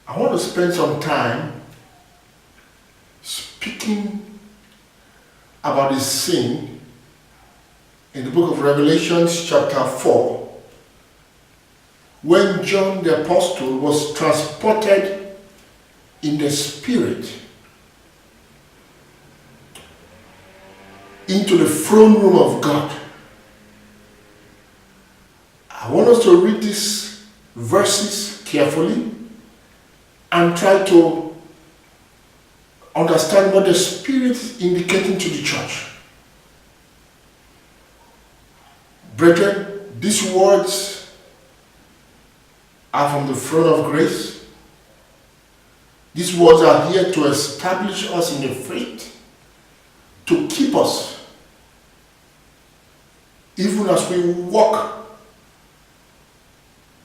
I want to spend some time speaking about this scene in the book of Revelation chapter 4, when John the Apostle was transported in the Spirit into the throne room of God. I want us to read these verses carefully and try to understand what the Spirit is indicating to the church. Brethren, these words are from the throne of grace. These words are here to establish us in the faith, to keep us, even as we walk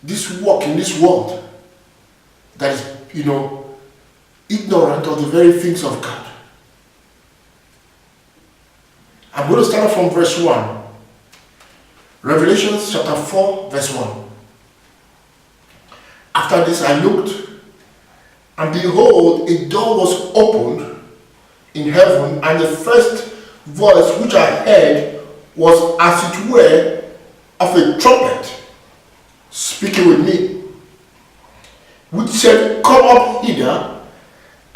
this walk in this world that is, ignorant of the very things of God. I'm going to start off from verse 1. Revelation chapter 4, verse 1. After this I looked, and behold, a door was opened in heaven, and the first voice which I heard was as it were of a trumpet speaking with me, which said, Come up hither,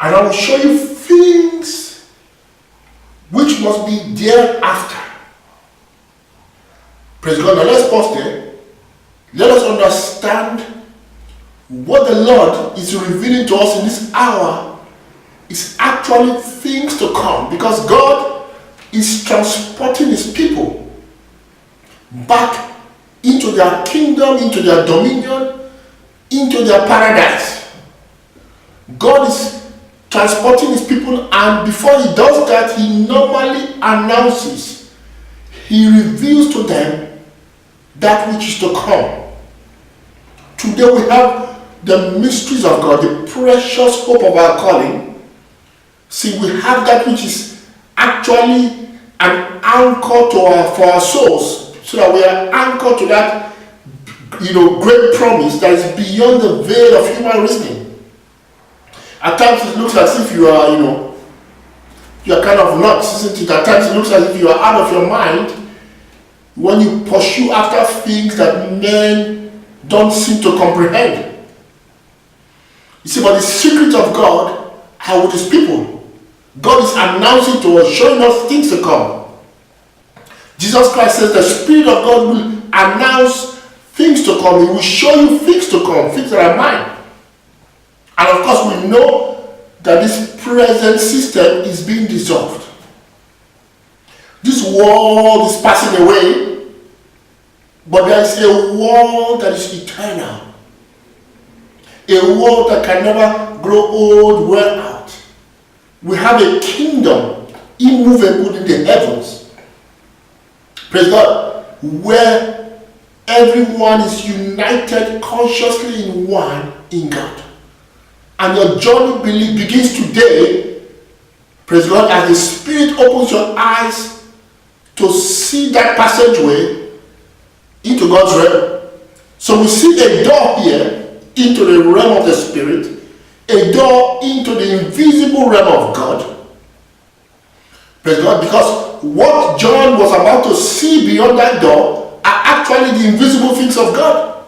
and I will show you things which must be thereafter. Praise God. Now let's pause there. Let us understand what the Lord is revealing to us in this hour is actually things to come, because God is transporting his people back into their kingdom, into their dominion, into their paradise. God is transporting his people, and before he does that, he normally announces, he reveals to them that which is to come. Today we have the mysteries of God, the precious hope of our calling. See, we have that which is actually an anchor for our souls, so that we are anchored to that great promise that is beyond the veil of human reasoning. At times it looks as if you are kind of nuts, isn't it? At times it looks as if you are out of your mind when you pursue after things that men don't seem to comprehend. You see, but the secret of God are with his people. God is announcing to us, showing us things to come. Jesus Christ says the Spirit of God will announce things to come. He will show you things to come, things that are mine. And of course we know that this present system is being dissolved. This world is passing away, but there is a world that is eternal. A world that can never grow old, wear out. We have a kingdom immovable in the heavens. Praise God. Where everyone is united consciously in one in God. And your journey begins today. Praise God. As the Spirit opens your eyes to see that passageway into God's realm. So we see a door here into the realm of the Spirit, a door into the invisible realm of God. Praise God. Because what John was about to see beyond that door are actually the invisible things of God.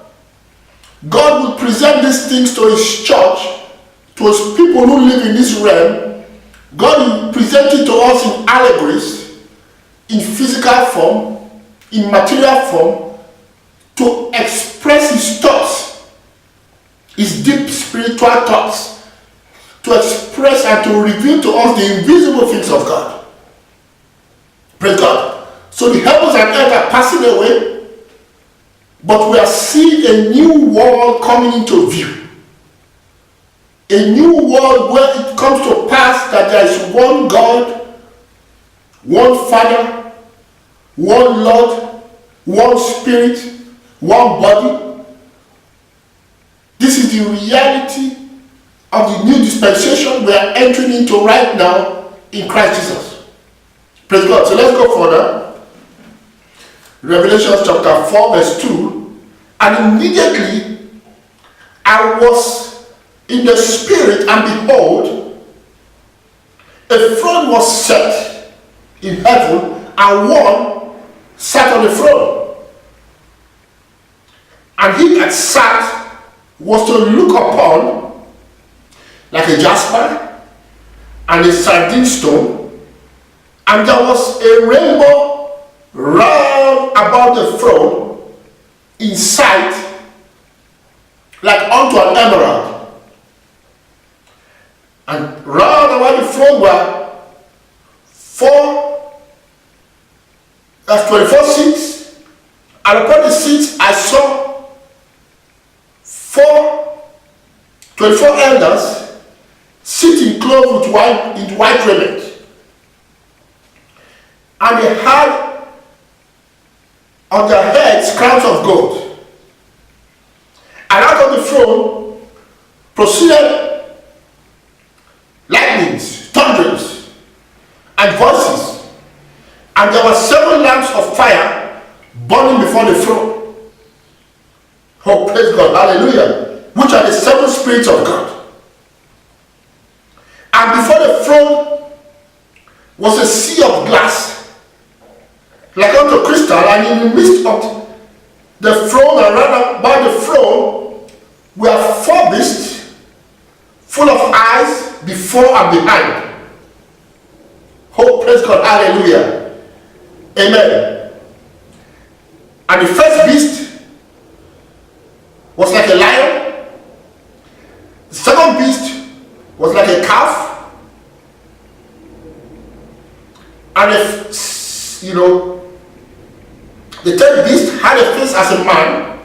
God will present these things to his church, to his people who live in this realm. God will present it to us in allegories, in physical form, in material form, to express his thoughts, his deep spiritual thoughts, to express and to reveal to us the invisible things of God. Praise God. So the heavens and earth are passing away, but we are seeing a new world coming into view. A new world where it comes to pass that there is one God, one Father, one Lord, one Spirit, one body. This is the reality of the new dispensation we are entering into right now in Christ Jesus. Praise God. So let's go further. Revelation chapter 4 verse 2. And immediately I was in the spirit, and behold, a throne was set in heaven, and one sat on the throne. And he that sat was to look upon like a jasper and a sardine stone, and there was a rainbow round about the throne in sight, like unto an emerald. And round about the throne were 24 seats, and upon the seats I saw 24 elders sitting clothed with white raiment, and they had on their heads crowns of gold. And out of the throne proceeded lightnings, thunderings, and voices, and there were 7 lamps of fire burning before the throne. Oh, praise God, hallelujah, which are the 7 spirits of God. And before the throne was a sea of glass, like unto crystal, and in the midst of the throne and round about the throne were 4 beasts, full of eyes before and behind. Oh, praise God, hallelujah, amen. And the first beast was like a lion. The second beast was like a calf. And the third beast had a face as a man.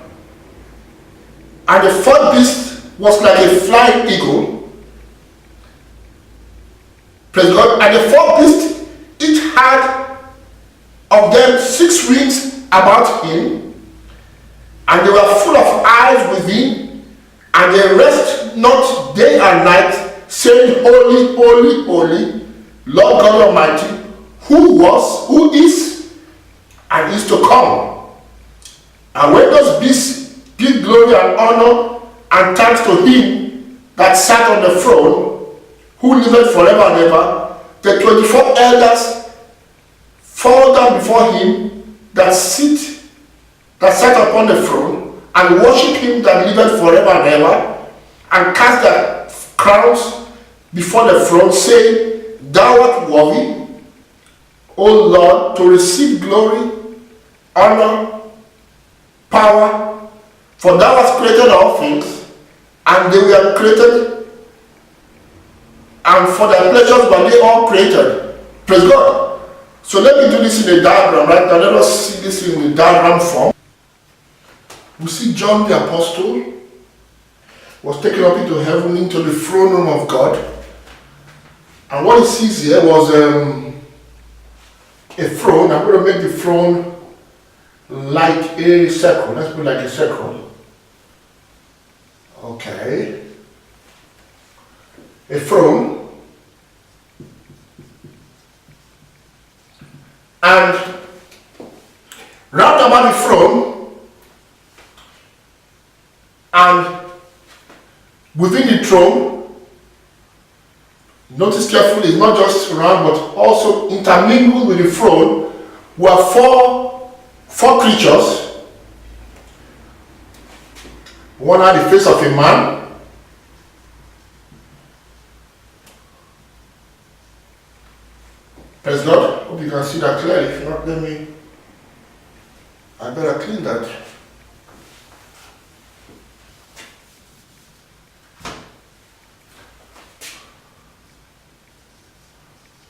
And the fourth beast was like a flying eagle. Praise God. And the fourth beast, each had of them 6 rings about him, and they were full of eyes within, and they rest not day and night, saying, Holy, holy, holy, Lord God Almighty, who was, who is, and is to come. And when those beasts give glory and honor and thanks to him that sat on the throne, who liveth forever and ever, the 24 elders fall down before him that sat upon the throne, and worship him that liveth forever and ever, and cast their crowns before the throne, saying, Thou art worthy, O Lord, to receive glory, honor, power, for thou hast created all things, and they were created, and for thy pleasures were they all created. Praise God. So let me do this in a diagram right now. Let us see this in a diagram form. We see John the Apostle was taken up into heaven, into the throne room of God. And what he sees here was a throne. I'm going to make the throne like a circle. Let's put it like a circle. Okay. A throne. And round about the throne, and within the throne, notice carefully, it's not just round but also intermingled with the throne were four creatures. One had the face of a man. Praise God. Hope you can see that clearly. If not, I better clean that.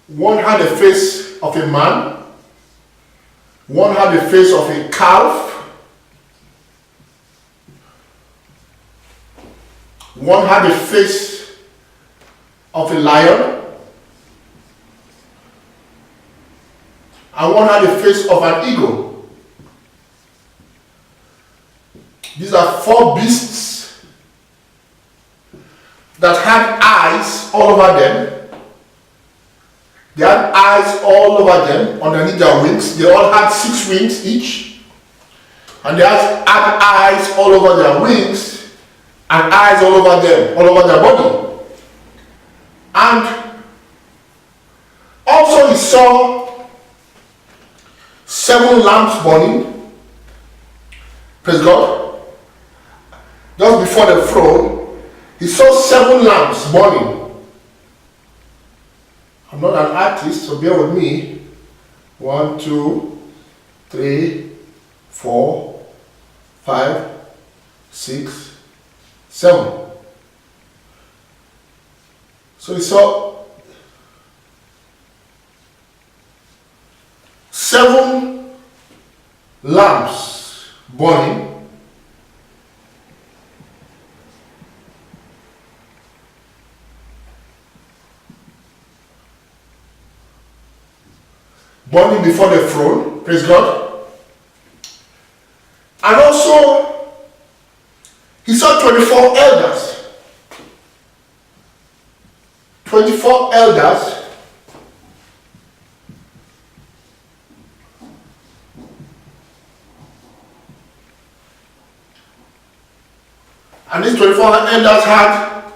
One had the face of a man, one had the face of a calf, one had the face of a lion, and one had the face of an eagle. These are 4 beasts that had eyes all over them. They had eyes all over them, underneath their wings. They all had 6 wings each. And they had eyes all over their wings. and eyes all over them, all over their body. And also he saw 7 lamps burning. Praise God. Just before the throne, he saw 7 lamps burning. I'm not an artist, so bear with me. 1, 2, 3, 4, 5, 6, 7. So he saw 7 lamps burning. Burning before the throne, praise God. And also, he saw 24 elders. 24 elders. And these 24 elders had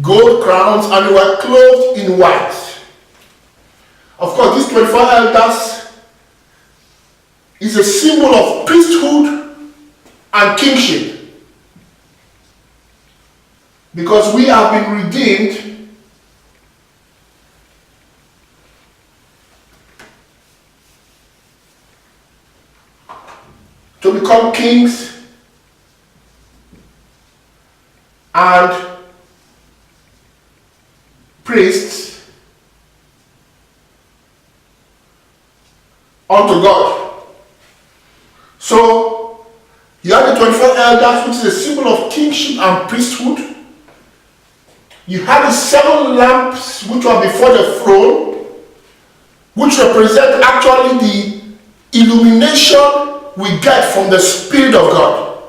gold crowns and they were clothed in white. Of course, these 24 elders is a symbol of priesthood and kingship. Because we have been redeemed to become kings and priests unto God. So, you have the 24 elders, which is a symbol of kingship and priesthood. You have the 7 lamps, which are before the throne, which represent actually the illumination we get from the Spirit of God.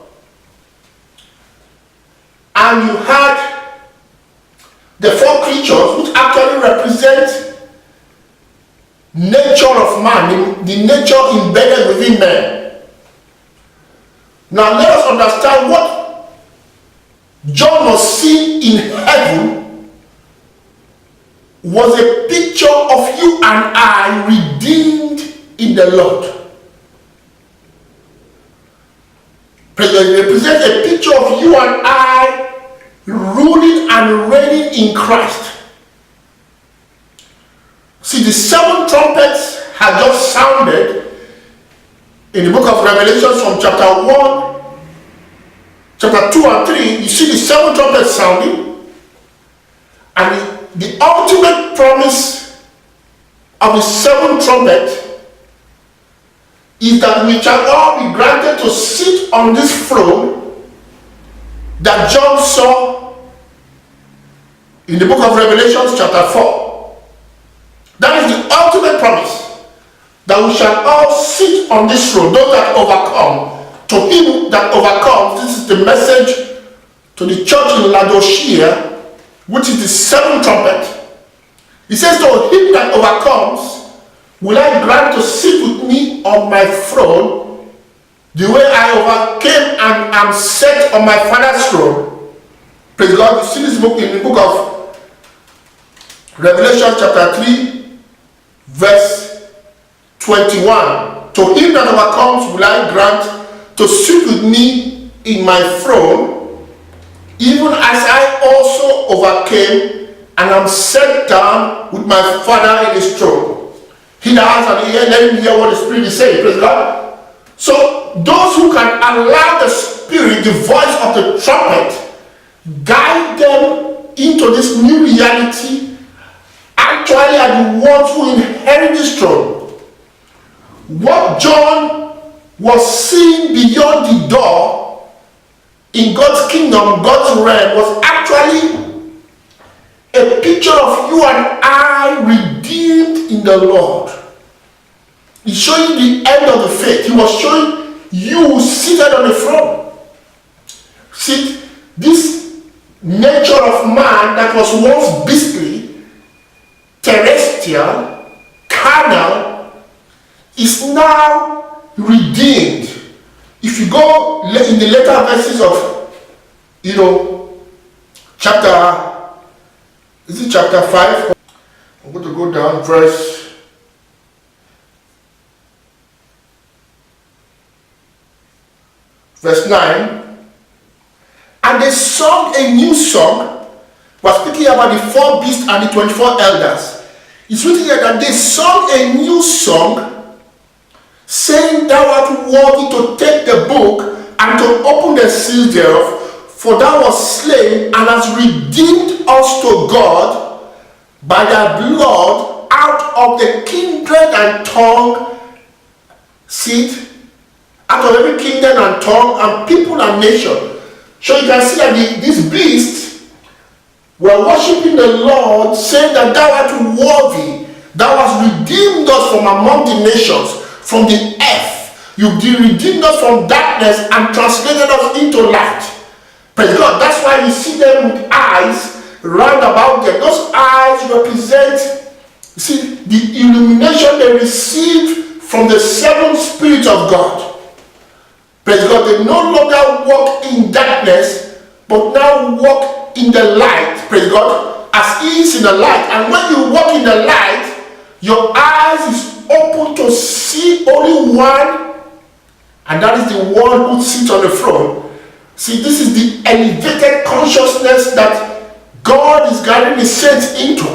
And you had the 4 creatures, which actually represent nature of man, the nature embedded within man. Now let us understand what John was seeing in heaven was a picture of you and I redeemed in the Lord. It represents a picture of you and I ruling and reigning in Christ. See, the 7 trumpets had just sounded in the book of Revelation from chapter 1, chapter 2 and 3. You see the 7 trumpets sounding, and the ultimate promise of the 7th trumpet is that we shall all be granted to sit on this throne that John saw in the book of Revelation chapter 4. That is the ultimate promise, that we shall all sit on this throne, those that overcome. To him that overcomes, this is the message to the church in Laodicea, which is the 7th trumpet. He says, to him that overcomes, will I grant to sit with me on my throne, the way I overcame and am set on my Father's throne. Praise God. You see this book in the book of Revelation chapter 3, verse 21. To him that overcomes will I grant to sit with me in my throne, even as I also overcame and am set down with my Father in his throne. He that has an ear, let him hear what the Spirit is saying. Praise God. So those who can allow the Spirit, the voice of the trumpet, guide them into this new reality, actually are the ones who inherit this throne. What John was seeing beyond the door in God's kingdom, God's realm, was actually a picture of you and I redeemed in the Lord. He's showing the end of the faith. He was showing you seated on the throne. See, this nature of man that was once beastly, terrestrial, carnal, is now redeemed. If you go in the later verses of chapter 5? I'm going to go down verse 9. And they sung a new song. We're speaking about the 4 beasts and the 24 elders. It's written here that they sung a new song, saying, Thou art worthy to take the book and to open the seals thereof, for thou wast slain and hast redeemed us to God by thy blood out of the kindred and tongue, out of every kingdom and tongue and people and nation. So you can see that these beasts were worshiping the Lord, saying that thou art worthy, thou hast redeemed us from among the nations, from the earth. You redeemed us from darkness and translated us into light. Praise God. That's why you see them with eyes round about them. Those eyes represent, the illumination they received from the 7 spirits of God. Praise God. They no longer walk in darkness, but now walk in the light. Praise God. As He is in the light. And when you walk in the light, your eyes is open to see only one, and that is the one who sits on the throne. See, this is the elevated consciousness that God is guiding the saints into.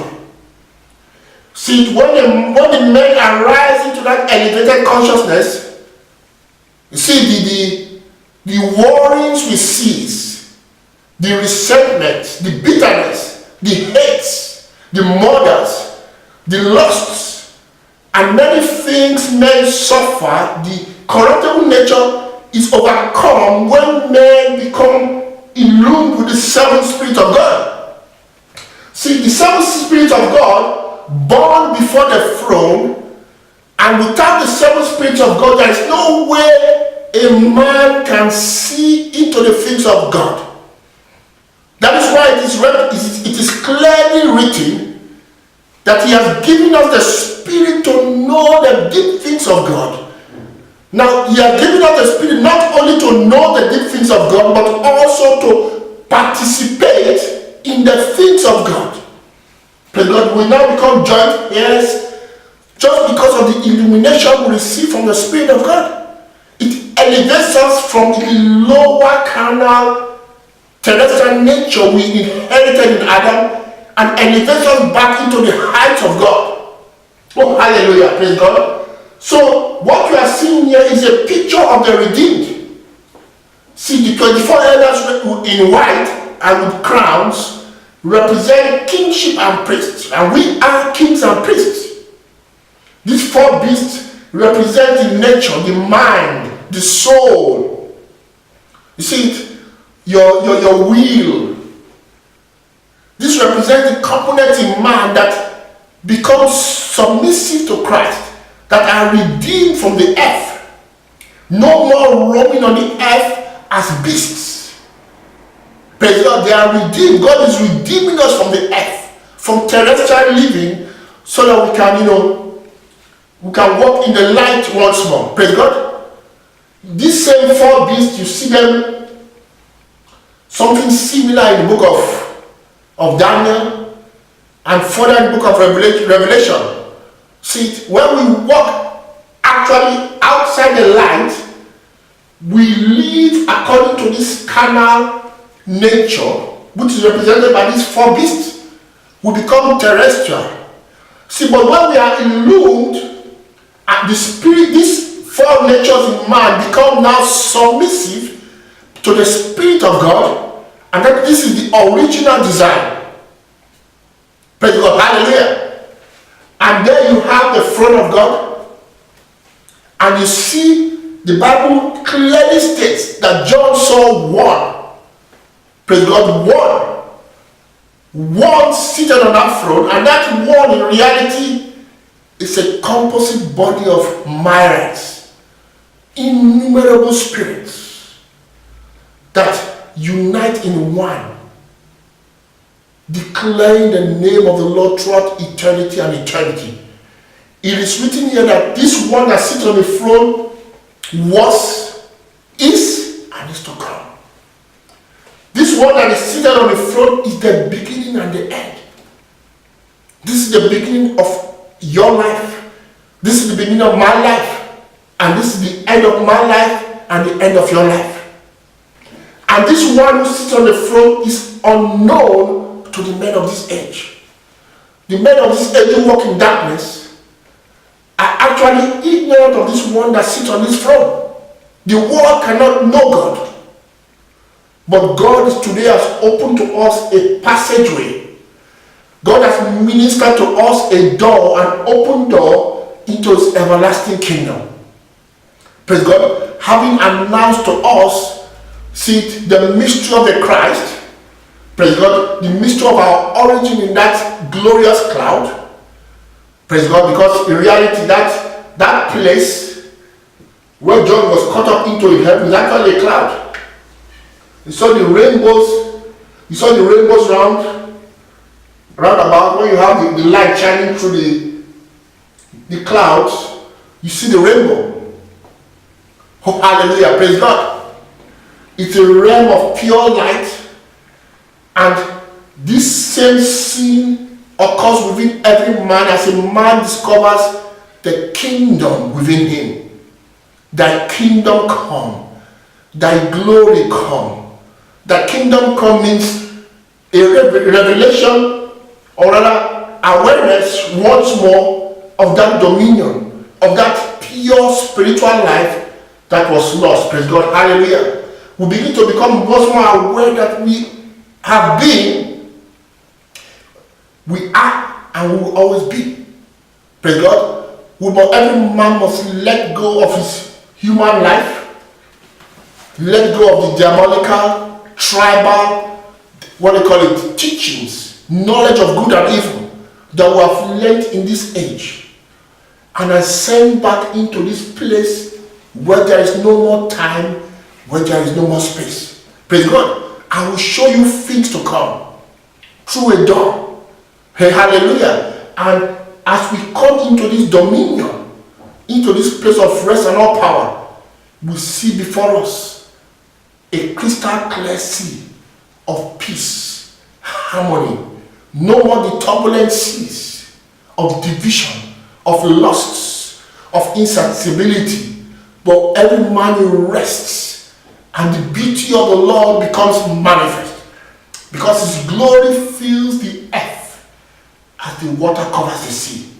See, when the men arise into that elevated consciousness, you see, the warrings will cease, the resentment, the bitterness, the hates, the murders, the lusts, and many things men suffer. The corruptible nature is overcome when men become illumined with the 7 spirits of God. See, the 7 spirits of God born before the throne, and without the 7 spirits of God, there is no way a man can see into the things of God. That is why it is clearly written that He has given us the Spirit to know the deep things of God. Now, He has given us the Spirit not only to know the deep things of God, but also to participate in the things of God. Praise God. We now become joint heirs just because of the illumination we receive from the Spirit of God. It elevates us from the lower carnal terrestrial nature we inherited in Adam and elevates us back into the heights of God. Oh, hallelujah. Praise God. So, what you are seeing here is a picture of the redeemed. See, the 24 elders in white and with crowns represent kingship and priests, and we are kings and priests. These 4 beasts represent the nature, the mind, the soul. You see it? Your will. This represents the component in man that becomes submissive to Christ, that are redeemed from the earth. No more roaming on the earth as beasts. Praise God, they are redeemed. God is redeeming us from the earth, from terrestrial living, so that we can walk in the light once more. Praise God. These same 4 beasts, you see them, something similar in the book of Daniel, and further in the book of Revelation. See, when we walk actually outside the light, we live according to this carnal nature, which is represented by these 4 beasts. We become terrestrial. See, but when we are illumined, and the Spirit, these 4 natures in man become now submissive to the Spirit of God, and that this is the original design. Praise God. Hallelujah. And there you have the throne of God, and you see the Bible clearly states that John saw one. Praise God. One seated on that throne, and that one in reality is a composite body of myriads, innumerable spirits that unite in one, declaring the name of the Lord throughout eternity and eternity. It is written here that this one that sits on the throne was, is, and is to come. This this one that is seated on the throne is the beginning and the end. This is the beginning of your life. This is the beginning of my life. And this is the end of my life and the end of your life. And this one who sits on the throne is unknown to the men of this age. The men of this age who walk in darkness are actually ignorant of this one that sits on this throne. The world cannot know God. But God today has opened to us a passageway. God has ministered to us a door, an open door into his everlasting kingdom. Praise God. Having announced to us, see, the mystery of the Christ. Praise God. The mystery of our origin in that glorious cloud. Praise God. Because in reality, that place where John was caught up into in heaven is actually a cloud. You saw the rainbows. You saw the rainbows round about when you have the light shining through the clouds. You see the rainbow. Oh, hallelujah! Praise God. It's a realm of pure light, and this same scene occurs within every man as a man discovers the kingdom within him. Thy kingdom come, thy glory come. The kingdom come means a revelation, or rather awareness once more of that dominion, of that pure spiritual life that was lost. Praise God. Hallelujah. We begin to become much more aware that we have been, we are, and we will always be. Praise God. Every man must let go of his human life, let go of the diabolical, tribal, what they call it, teachings, knowledge of good and evil that we have learned in this age, and ascend back into this place where there is no more time, where there is no more space. Praise God. I will show you things to come through a door. Hey, hallelujah. And as we come into this dominion, into this place of rest and all power, we see before us a crystal clear sea of peace, harmony. No more the turbulent seas of division, of lusts, of insensibility, but every man rests, and the beauty of the Lord becomes manifest, because his glory fills the earth as the water covers the sea.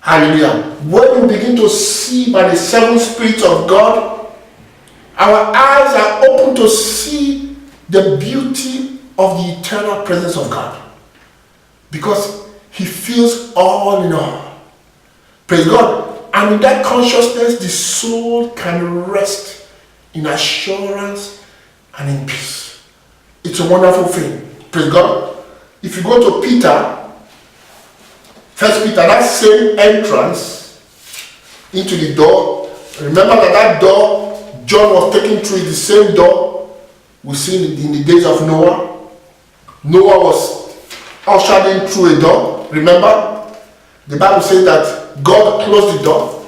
Hallelujah. When we begin to see by the seven spirits of God, our eyes are open to see the beauty of the eternal presence of God, because he feels all in all. Praise God. And in that consciousness, the soul can rest in assurance and in peace. It's a wonderful thing. Praise God. If you go to Peter, First Peter, that same entrance into the door, remember that door John was taken through the same door we see in the days of Noah. Noah was ushered in through a door. Remember? The Bible says that God closed the door.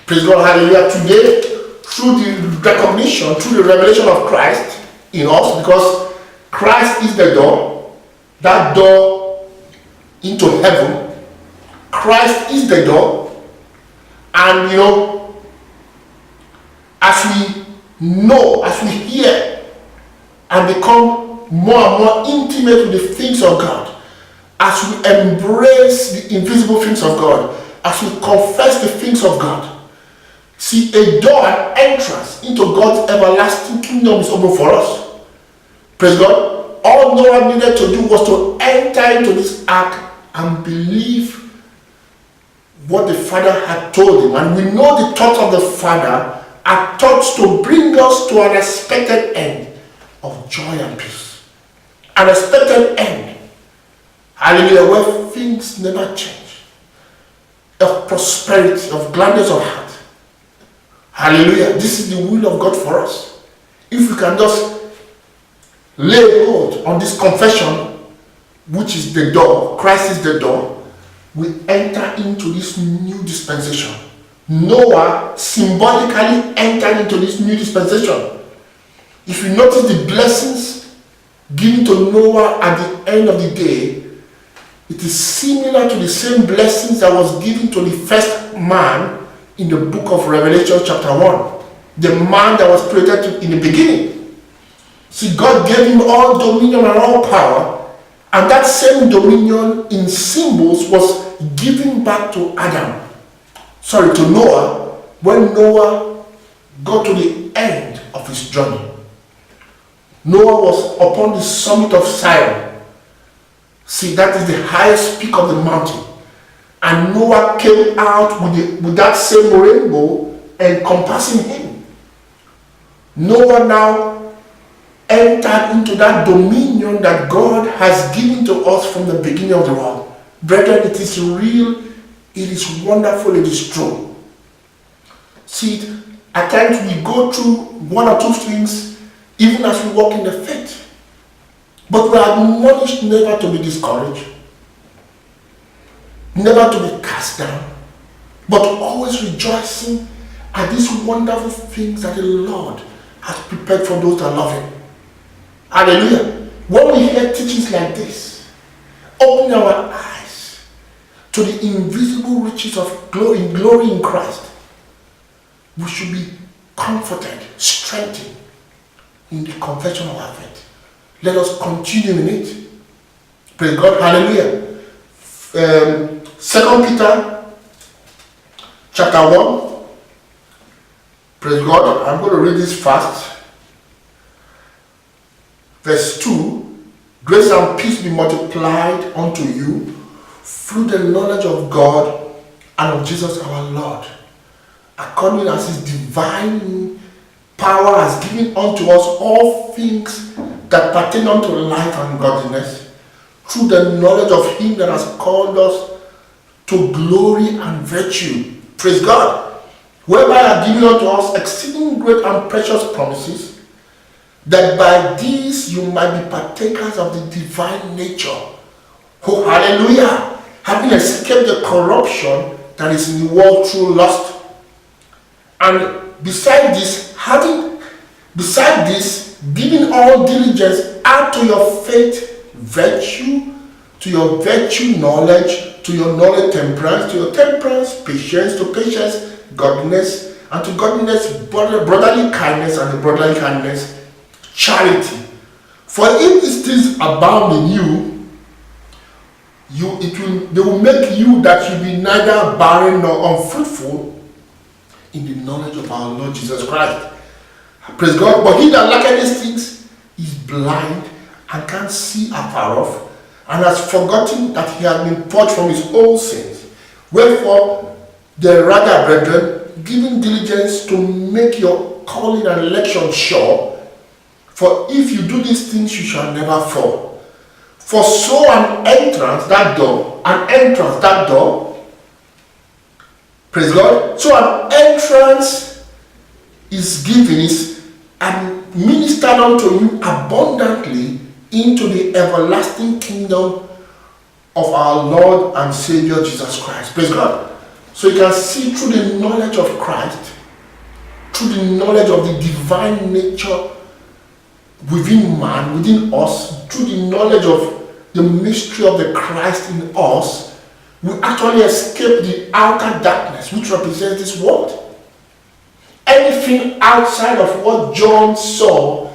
Praise God, hallelujah. Today, through the recognition, through the revelation of Christ in us, because Christ is the door, that door into heaven, Christ is the door, and as we know, as we hear, and become more and more intimate with the things of God, as we embrace the invisible things of God, as we confess the things of God, see, a door, an entrance into God's everlasting kingdom is open for us. Praise God. All Noah needed to do was to enter into this ark and believe what the Father had told him. And we know the thoughts of the Father are thoughts to bring us to an expected end of joy and peace. An expected end. Hallelujah. Where things never change. Of prosperity, of gladness of heart. Hallelujah. This is the will of God for us. If we can just lay hold on this confession, which is the door, Christ is the door, we enter into this new dispensation. Noah symbolically entered into this new dispensation. If you notice the blessings given to Noah at the end of the day, it is similar to the same blessings that was given to the first man in the book of Revelation chapter 1. The man that was created in the beginning. See, God gave him all dominion and all power, and that same dominion in symbols was given back to to Noah, when Noah got to the end of his journey. Noah was upon the summit of Zion. See, that is the highest peak of the mountain. And Noah came out with that same rainbow encompassing him. Noah now entered into that dominion that God has given to us from the beginning of the world. Brethren, it is real, it is wonderful, it is true. See, at times we go through one or two things even as we walk in the faith. But we are admonished never to be discouraged, never to be cast down, but always rejoicing at these wonderful things that the Lord has prepared for those that love Him. Hallelujah. When we hear teachings like this, open our eyes to the invisible riches of glory in Christ, we should be comforted, strengthened in the confession of our faith. Let us continue in it. Praise God. Hallelujah. 2 Peter chapter 1. Praise God. I'm going to read this fast. Verse 2. Grace and peace be multiplied unto you through the knowledge of God and of Jesus our Lord, according as His divine power has given unto us all things that pertain unto life and godliness, through the knowledge of Him that has called us to glory and virtue. Praise God. Whereby are given unto us exceeding great and precious promises, that by these you might be partakers of the divine nature. Oh, hallelujah! Having escaped the corruption that is in the world through lust. And beside this, giving all diligence, add to your faith virtue, to your virtue knowledge, to your knowledge temperance, to your temperance patience, to patience godliness, and to godliness brotherly kindness, and to brotherly kindness charity. For if these things abound in you, they will make you that you be neither barren nor unfruitful in the knowledge of our Lord Jesus Christ. Praise God. But he that lacketh these things is blind and can't see afar off, and has forgotten that he has been purged from his old sins. Wherefore, the rather, brethren, giving diligence to make your calling and election sure, for if you do these things, you shall never fall. For so an entrance, that door, praise God, so an entrance is given, and ministered unto you abundantly into the everlasting kingdom of our Lord and Savior Jesus Christ. Praise God. So you can see through the knowledge of Christ, through the knowledge of the divine nature within man, within us, through the knowledge of the mystery of the Christ in us, we actually escape the outer darkness which represents this world. Anything outside of what John saw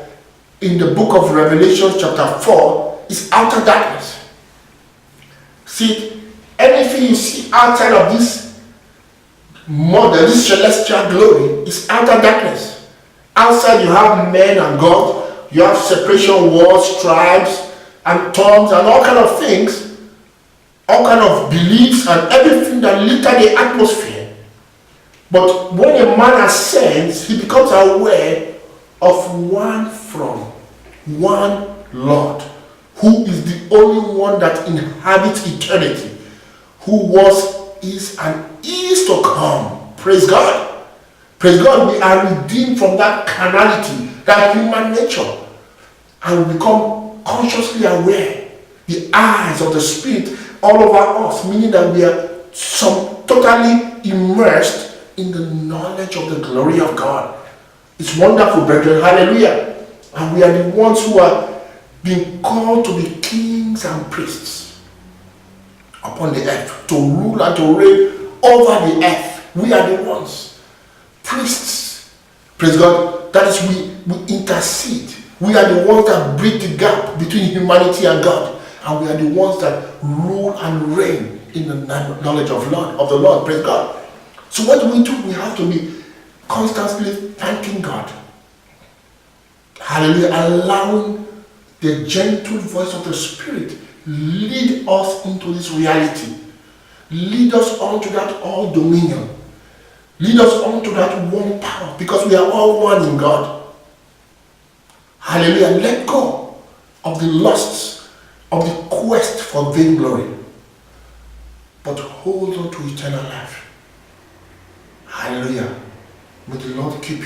in the book of Revelation chapter 4 is outer darkness. See, anything you see outside of this model, this celestial glory, is outer darkness. Outside you have men and God, you have separation, wars, tribes, and tongues, and all kind of things, all kind of beliefs, and everything that litter the atmosphere. But when a man ascends, he becomes aware of one throne, one Lord, who is the only one that inhabits eternity, who was, is, and is to come. Praise God. Praise God. We are redeemed from that carnality, that human nature, and we become consciously aware, the eyes of the Spirit all over us, meaning that we are totally immersed in the knowledge of the glory of God. It's wonderful, brethren. Hallelujah. And we are the ones who are been called to be kings and priests upon the earth, to rule and to reign over the earth. We are the ones, priests. Praise God. That is, we intercede. We are the ones that bridge the gap between humanity and God, and we are the ones that rule and reign in the knowledge of the Lord. Praise God. So what do? We have to be constantly thanking God. Hallelujah. Allowing the gentle voice of the Spirit lead us into this reality. Lead us onto that all dominion. Lead us onto that one power, because we are all one in God. Hallelujah. Let go of the lusts of the quest for vainglory, but hold on to eternal life. Hallelujah. May the Lord keep you.